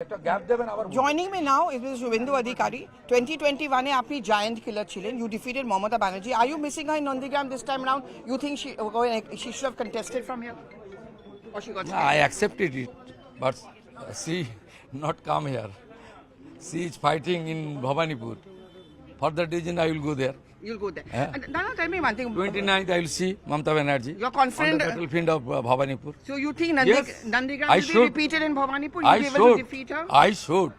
Joining me now is Mr. Shubhendu Adhikari. 2021 এ আপনি giant killer ছিলেন. You defeated Mamata Banerjee. Are you missing her in Nandigram this time around? You think she should have contested from here? Or she got I accepted it, but she not come here. She is fighting in Bhavanipur. For that reason, I will go there. You'll go there. Yeah. Nana, tell me one thing. 29th, I will see Mamata Banerjee. You're confident? On the battlefield of Bhavanipur. So you think Yes, Nandigram I will should. be repeated in Bhavanipur? You'll I be able to should. defeat her? I should.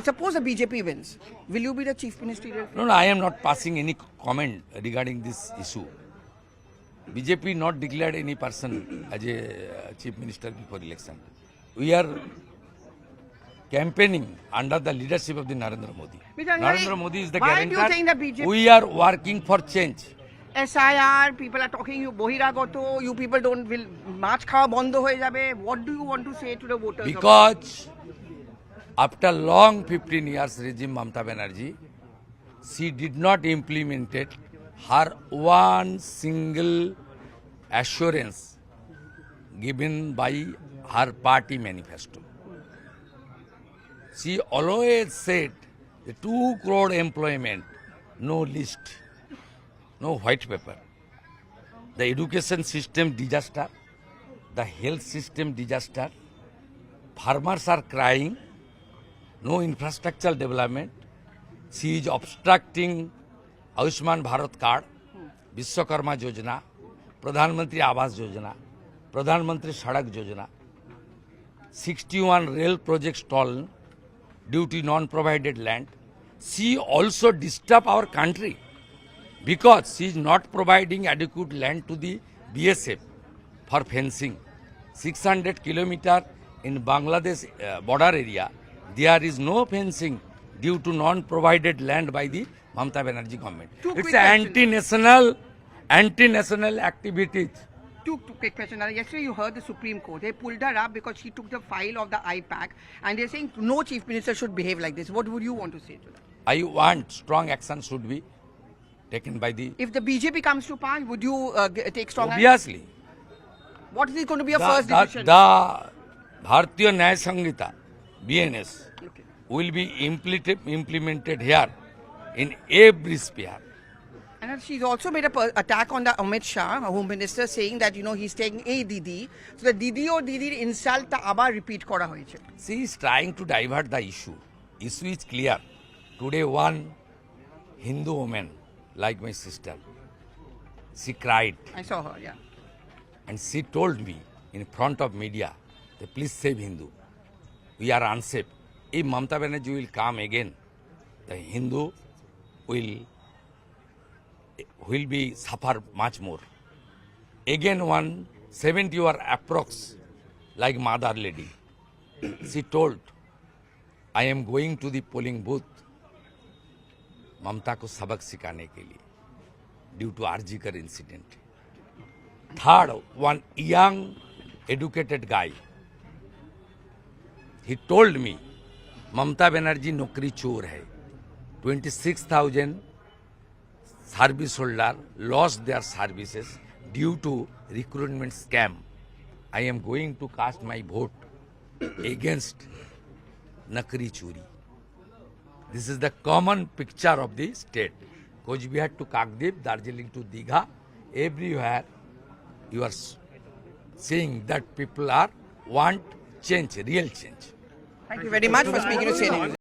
Suppose the BJP wins. Will you be the chief ministerial? No, I am not passing any comment regarding this issue. BJP not declared any person as a chief minister before election. We are campaigning under the leadership of the Narendra Modi. Narendra Modi is the why do you think the guarantor. BJP We are working for change. SIR, people are talking, you Bohiragoto, you people will march khawa bondo hoye jabe. What do you want to say to the voters? Because after long 15 years regime Mamata Banerjee, she did not implement her one single assurance given by her party manifesto. She always said the 2 crore employment, no list, no white paper. The education system disaster, the health system disaster, farmers are crying, no infrastructural development. She is obstructing Ayushman Bharat card, Vishwakarma Yojana, Pradhan Mantri Awas Yojana, Pradhan Mantri Sadak Yojana, 61 rail projects stalled due to non-provided land. She also disturbs our country because she is not providing adequate land to the BSF for fencing. 600 kilometers in Bangladesh border area, there is no fencing due to non-provided land by the Mamata Banerjee government. It's anti-national activities. Two quick questions. Yesterday you heard the Supreme Court. They pulled her up because she took the file of the IPAC and they're saying no chief minister should behave like this. What would you want to say to that? I want strong action should be taken by the... If the BJP comes to power, would you take strong action? Obviously. What is going to be your first decision? The Bharatiya Nyaya Sanghita, BNS, Okay. will be implemented here in every sphere. And she's also made an attack on the Amit Shah, Home Minister, saying that, he's taking a Didi. So the Didi or Didi insult ta abar repeat kora hoyeche. She is trying to divert the issue. Issue is clear. Today one Hindu woman, like my sister, she cried I saw her, yeah. and she told me in front of media, that please save Hindu. We are unsafe. If Mamata Banerjee will come again, the Hindu will be suffer much more. Again one 70 or approx like mother lady. She told, I am going to the polling booth ममता को सबक सिखाने के लिए due to Arjikar incident. Third, one young educated guy, he told me Mamata Banerjee नौकरी चोर है. 26,000 service holder lost their services due to recruitment scam. I am going to cast my vote against Nakri Churi. This is the common picture of the state. Coach Bihar to Kakdeep, Darjeeling to Digha, everywhere you are seeing that people want change, real change. Thank you very much for speaking to CNN News.